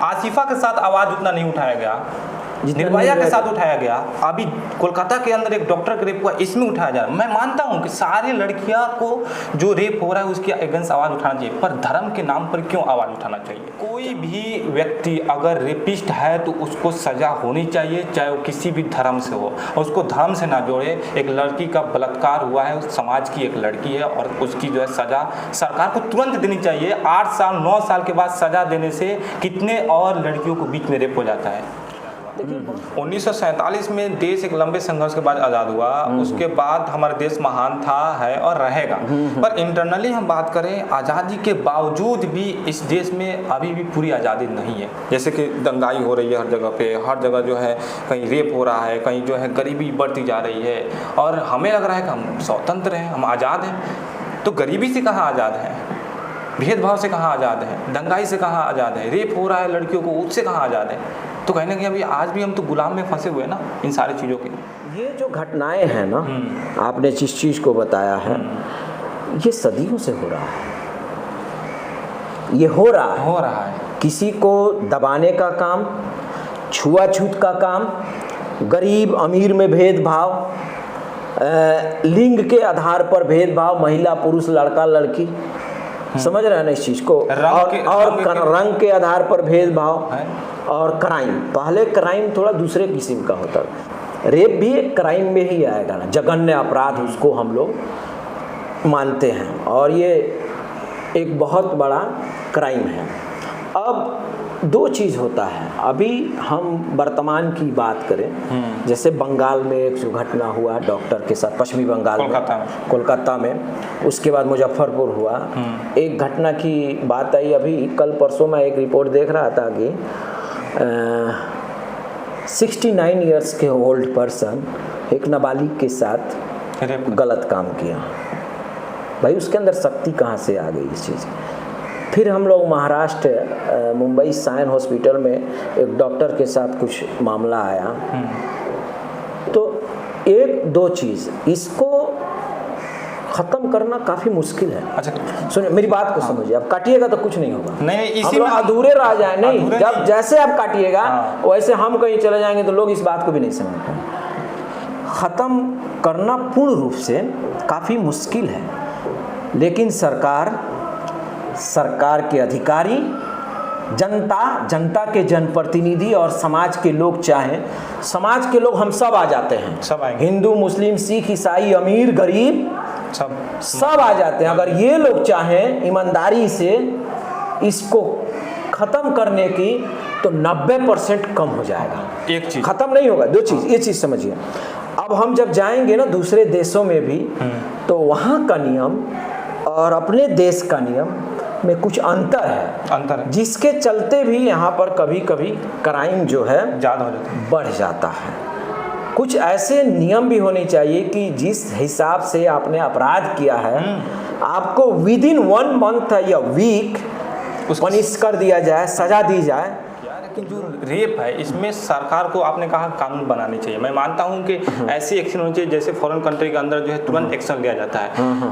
आसिफा के साथ आवाज़ उतना नहीं उठाया गया, निर्भया के साथ उठाया गया। अभी कोलकाता के अंदर एक डॉक्टर का रेप हुआ, इसमें उठाया जा रहा है। मैं मानता हूं कि सारी लड़कियां को जो रेप हो रहा है उसके अगेंस्ट आवाज़ उठाना चाहिए, पर धर्म के नाम पर क्यों आवाज़ उठाना चाहिए? कोई भी व्यक्ति अगर रेपिस्ट है तो उसको सज़ा होनी चाहिए, चाहे वो किसी भी धर्म से हो, और उसको धर्म से ना जोड़े। एक लड़की का बलात्कार हुआ है, उस समाज की एक लड़की है, और उसकी जो है सज़ा सरकार को तुरंत देनी चाहिए। 8 साल 9 साल के बाद सज़ा देने से कितने और लड़कियों को बीच में रेप हो जाता है। 1947 में देश एक लंबे संघर्ष के बाद आज़ाद हुआ, उसके बाद हमारा देश महान था, है और रहेगा। पर इंटरनली हम बात करें, आज़ादी के बावजूद भी इस देश में अभी भी पूरी आज़ादी नहीं है। जैसे कि दंगाई हो रही है हर जगह पे, हर जगह जो है कहीं रेप हो रहा है, कहीं जो है गरीबी बढ़ती जा रही है, और हमें लग रहा है कि हम स्वतंत्र हैं, हम आज़ाद हैं। तो गरीबी से कहाँ आज़ाद हैं, भेदभाव से कहाँ आज़ाद हैं, दंगाई से कहाँ आज़ाद है, रेप हो रहा है लड़कियों को, उससे कहाँ आज़ाद है? तो कहने कि अभी आज भी हम तो गुलाम में फंसे हुए हैं ना इन सारी चीज़ों के। ये जो घटनाएं हैं ना, आपने जिस चीज़ को बताया है, ये सदियों से हो रहा है, ये हो रहा है। किसी को दबाने का काम, छुआछूत का काम, गरीब अमीर में भेदभाव, लिंग के आधार पर भेदभाव, महिला पुरुष लड़का लड़की, समझ रहे हैं ना इस चीज़ को, और रंग के आधार पर भेदभाव, और क्राइम। पहले क्राइम थोड़ा दूसरे किस्म का होता है, रेप भी एक क्राइम में ही आएगा ना, जघन्य अपराध उसको हम लोग मानते हैं, और ये एक बहुत बड़ा क्राइम है। अब 2 चीज़ होता है, अभी हम वर्तमान की बात करें, जैसे बंगाल में एक जो घटना हुआ डॉक्टर के साथ, पश्चिमी बंगाल कोलकाता में, उसके बाद मुजफ्फरपुर हुआ। एक घटना की बात आई अभी कल परसों, मैं एक रिपोर्ट देख रहा था कि 69 इयर्स के ओल्ड पर्सन एक नाबालिग के साथ गलत काम किया। भाई उसके अंदर शक्ति कहाँ से आ गई इस चीज़? फिर हम लोग महाराष्ट्र मुंबई साइन हॉस्पिटल में एक डॉक्टर के साथ कुछ मामला आया। तो 1-2 चीज़, इसको ख़त्म करना काफ़ी मुश्किल है। अच्छा सुनिए मेरी बात को समझिए, आप काटिएगा तो कुछ नहीं होगा। नहीं, इसी हम लोग अधूरे रह जाए नहीं, जब जैसे आप काटिएगा वैसे हम कहीं चले जाएंगे तो लोग इस बात को भी नहीं समझ पाएंगे। ख़त्म करना पूर्ण रूप से काफ़ी मुश्किल है, लेकिन सरकार के अधिकारी, जनता के जनप्रतिनिधि और समाज के लोग चाहें, समाज के लोग हम सब आ जाते हैं, सब आएंगे, हिंदू मुस्लिम सिख ईसाई अमीर गरीब सब आ जाते हैं। अगर ये लोग चाहें ईमानदारी से इसको ख़त्म करने की तो 90% कम हो जाएगा। एक चीज़ ख़त्म नहीं होगा। 2 चीज़, ये चीज़ समझिए। अब हम जब जाएंगे ना दूसरे देशों में भी, तो वहाँ का नियम और अपने देश का नियम में कुछ अंतर है, जिसके चलते भी यहाँ पर कभी कभी क्राइम जो है ज़्यादा हो जाता है, बढ़ जाता है। कुछ ऐसे नियम भी होने चाहिए कि जिस हिसाब से आपने अपराध किया है, आपको विदिन 1 मंथ या वीक पनिश कर दिया जाए, सजा दी जाए। लेकिन जो रेप है इसमें सरकार को, आपने कहा, कानून बनाने चाहिए। मैं मानता हूं कि ऐसी एक्शन होनी चाहिए जैसे फॉरेन कंट्री के अंदर जो है तुरंत एक्शन लिया जाता है।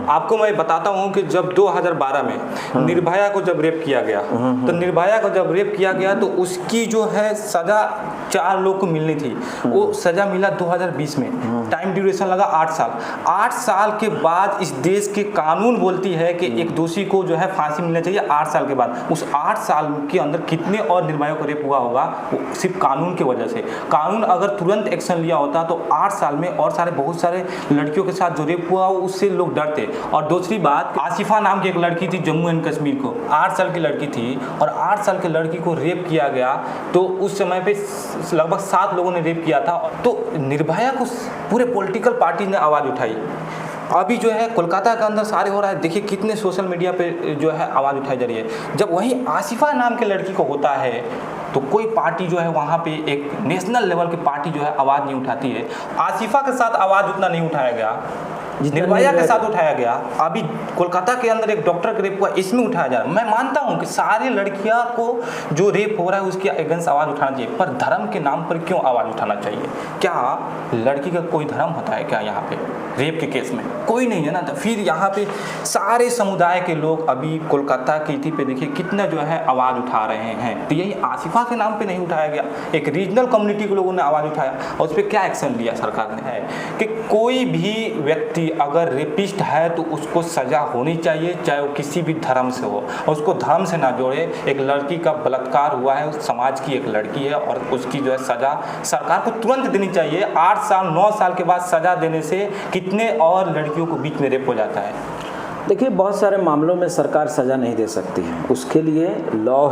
आपको मैं बताता हूं कि जब 2012 में निर्भया को जब रेप किया गया, तो निर्भया को जब रेप किया गया तो उसकी जो है सज़ा 4 लोग को मिलनी थी, वो सज़ा मिला 2020 में। टाइम ड्यूरेशन लगा 8 साल। 8 साल के बाद इस देश के कानून बोलती है कि एक दोषी को जो है फांसी मिलना चाहिए 8 साल के बाद। उस 8 साल के अंदर कितने और निर्भयों को रेप हुआ होगा, वो सिर्फ कानून की वजह से। कानून अगर तुरंत एक्शन लिया होता तो 8 साल में और बहुत सारे लड़कियों के साथ जो रेप हुआ उससे लोग डरते। और दूसरी बात, आसिफा नाम की एक लड़की थी जम्मू एंड कश्मीर को, 8 साल की लड़की थी, और 8 साल की लड़की को रेप किया गया। तो उस समय पे लगभग 7 लोगों ने रेप किया था। तो निर्भया को पूरे पॉलिटिकल पार्टी ने आवाज़ उठाई। अभी जो है कोलकाता के अंदर सारे हो रहा है, देखिए कितने सोशल मीडिया पे जो है आवाज़ उठाई जा रही है। जब वहीं आसिफा नाम के लड़की को होता है तो कोई पार्टी जो है वहाँ पे एक नेशनल लेवल की पार्टी जो है आवाज़ नहीं उठाती है। आसिफा के साथ आवाज़ उतना नहीं उठाया गया निर्भया के साथ उठाया गया, अभी कोलकाता के अंदर एक डॉक्टर का रेप हुआ, इसमें उठाया जा रहा है। मैं मानता हूं कि सारी लड़कियां को जो रेप हो रहा है उसके अगेंस्ट आवाज उठाना चाहिए, पर धर्म के नाम पर क्यों आवाज उठाना चाहिए? क्या लड़की का कोई धर्म होता है क्या? यहाँ पे रेप के केस में कोई नहीं है ना। तो फिर यहाँ पे सारे समुदाय के लोग अभी कोलकाता की थी पे देखिए कितना जो है आवाज उठा रहे हैं। तो यही आसिफा के नाम पे नहीं उठाया गया, एक रीजनल कम्युनिटी के लोगों ने आवाज उठाया और उस पर क्या एक्शन लिया सरकार ने है कि कोई भी व्यक्ति अगर रेपिस्ट है तो उसको सजा होनी चाहिए, चाहे वो किसी भी धर्म से हो, और उसको धर्म से ना जोड़े। एक लड़की का बलात्कार हुआ है, उस समाज की एक लड़की है और उसकी जो है सजा सरकार को तुरंत देनी चाहिए। 8 साल 9 साल के बाद सजा देने से कितने और लड़कियों को बीच में रेप हो जाता है। देखिए बहुत सारे मामलों में सरकार सजा नहीं दे सकती है, उसके लिए लॉ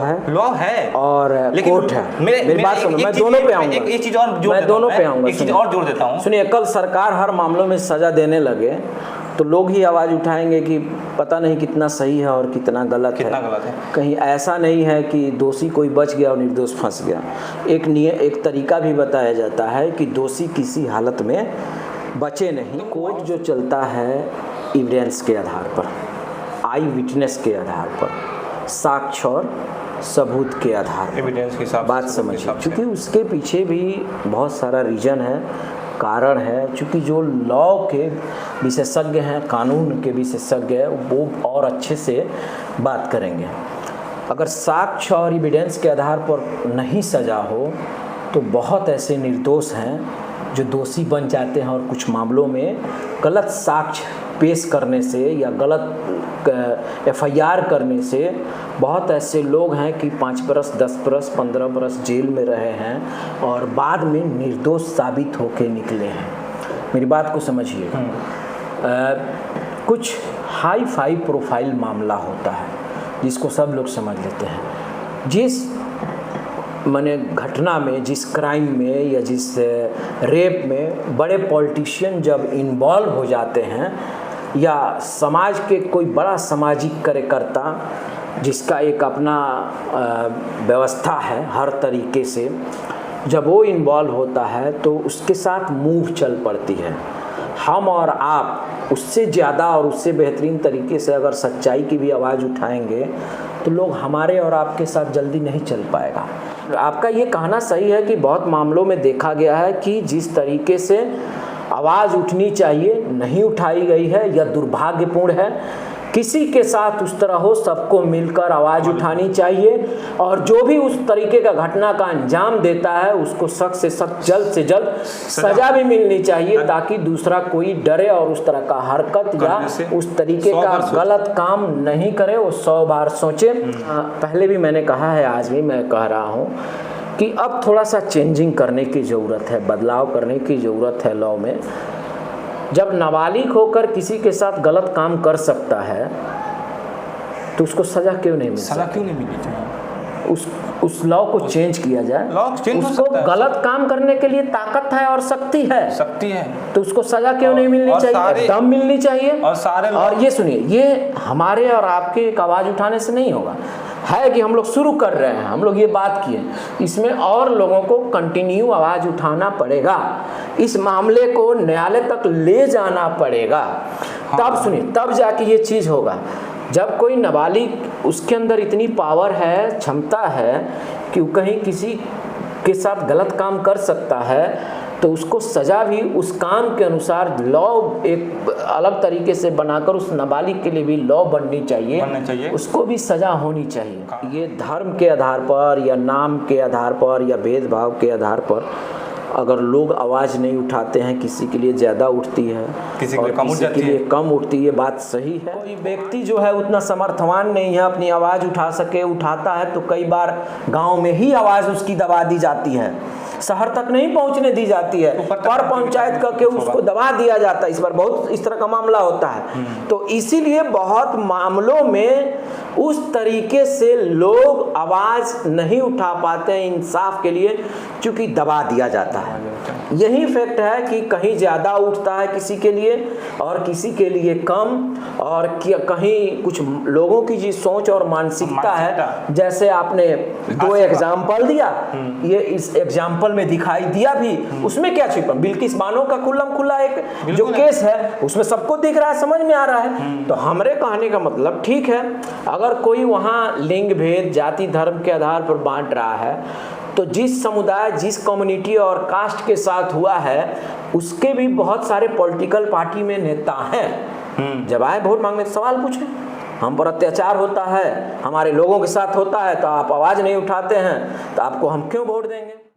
है और कोर्ट है। मेरी बात सुनो, मैं दोनों पे आऊंगा, एक चीज और जोड़ देता हूं। सुनिए, कल सरकार हर मामलों में सजा देने लगे तो लोग ही आवाज उठाएंगे कि पता नहीं कितना सही है और कितना गलत है। कहीं ऐसा नहीं है कि दोषी कोई बच गया और निर्दोष फंस गया। एक तरीका भी बताया जाता है कि दोषी किसी हालत में बचे नहीं। कोर्ट जो चलता है एविडेंस के आधार पर, आई विटनेस के आधार पर, साक्ष्य और सबूत के आधार पर, एविडेंस के साथ बात समझिए। क्योंकि उसके पीछे भी बहुत सारा रीजन है, कारण है। क्योंकि जो लॉ के विशेषज्ञ हैं, कानून के विशेषज्ञ हैं, वो और अच्छे से बात करेंगे। अगर साक्ष्य और एविडेंस के आधार पर नहीं सजा हो तो बहुत ऐसे निर्दोष हैं जो दोषी बन जाते हैं, और कुछ मामलों में गलत साक्ष्य पेश करने से या गलत FIR करने से बहुत ऐसे लोग हैं कि 5 बरस 10 बरस 15 बरस जेल में रहे हैं और बाद में निर्दोष साबित होकर निकले हैं। मेरी बात को समझिए। कुछ हाई फाई प्रोफाइल मामला होता है जिसको सब लोग समझ लेते हैं। जिस माने घटना में, जिस क्राइम में या जिस रेप में बड़े पॉलिटिशियन जब इन्वॉल्व हो जाते हैं, या समाज के कोई बड़ा सामाजिक कार्यकर्ता जिसका एक अपना व्यवस्था है हर तरीके से, जब वो इन्वॉल्व होता है तो उसके साथ मूव चल पड़ती है। हम और आप उससे ज़्यादा और उससे बेहतरीन तरीके से अगर सच्चाई की भी आवाज़ उठाएंगे तो लोग हमारे और आपके साथ जल्दी नहीं चल पाएगा। आपका ये कहना सही है कि बहुत मामलों में देखा गया है कि जिस तरीके से आवाज़ उठनी चाहिए नहीं उठाई गई है, यह दुर्भाग्यपूर्ण है। किसी के साथ उस तरह हो, सबको मिलकर आवाज़ उठानी चाहिए, और जो भी उस तरीके का घटना का अंजाम देता है उसको सख्त से सख्त, जल्द से जल्द सजा भी मिलनी चाहिए, ताकि दूसरा कोई डरे और उस तरह का हरकत या उस तरीके का गलत काम नहीं करे, वो 100 बार सोचे। पहले भी मैंने कहा है, आज भी मैं कह रहा हूँ कि अब थोड़ा सा चेंजिंग करने की ज़रूरत है, बदलाव करने की ज़रूरत है लॉ में। जब नाबालिग होकर किसी के साथ गलत काम कर सकता है तो उसको सजा क्यों नहीं मिलनी चाहिए? उस लॉ को चेंज किया जाए। उसको गलत काम करने के लिए ताकत है और शक्ति है तो उसको सजा क्यों नहीं मिलनी चाहिए? दम मिलनी चाहिए। और ये सुनिए, ये हमारे और आपके एक आवाज़ उठाने से नहीं होगा, है कि हम लोग शुरू कर रहे हैं, हम लोग ये बात किए, इसमें और लोगों को कंटिन्यू आवाज़ उठाना पड़ेगा, इस मामले को न्यायालय तक ले जाना पड़ेगा। तब सुनिए, तब जाके ये चीज़ होगा। जब कोई नाबालिग, उसके अंदर इतनी पावर है, क्षमता है कि वो कहीं किसी के साथ गलत काम कर सकता है, तो उसको सज़ा भी उस काम के अनुसार लॉ एक अलग तरीके से बनाकर उस नाबालिग के लिए भी लॉ बननी चाहिए, उसको भी सज़ा होनी चाहिए। ये धर्म के आधार पर या नाम के आधार पर या भेदभाव के आधार पर अगर लोग आवाज़ नहीं उठाते हैं, किसी के लिए ज़्यादा उठती है, किसी के लिए कम उठती है, बात सही है। कोई व्यक्ति जो है उतना समर्थवान नहीं है अपनी आवाज़ उठा सके, उठाता है तो कई बार गांव में ही आवाज़ उसकी दबा दी जाती है, शहर तक नहीं पहुंचने दी जाती है, पर पंचायत करके उसको दबा दिया जाता है। इस बार बहुत इस तरह का मामला होता है। तो इसीलिए बहुत मामलों में उस तरीके से लोग आवाज़ नहीं उठा पाते हैं इंसाफ के लिए, क्योंकि दबा दिया जाता है। यही फैक्ट है कि कहीं ज़्यादा उठता है किसी के लिए और किसी के लिए कम, और कहीं कुछ लोगों की जी सोच और मानसिकता है, जैसे आपने 2 एग्जाम्पल दिया, ये इस एग्जाम्पल में दिखाई दिया भी, उसमें क्या छिपा, बिल्किस बानो का खुल्लम खुल्ला एक जो केस है उसमें सबको दिख रहा है, समझ में आ रहा है। तो हमारे कहने का मतलब ठीक है, अगर कोई वहाँ लिंग भेद जाति धर्म के आधार पर बांट रहा है, तो जिस समुदाय जिस कम्युनिटी और कास्ट के साथ हुआ है उसके भी बहुत सारे पॉलिटिकल पार्टी में नेता हैं। जब आए वोट मांगने सवाल पूछें, हम पर अत्याचार होता है, हमारे लोगों के साथ होता है, तो आप आवाज़ नहीं उठाते हैं, तो आपको हम क्यों वोट देंगे।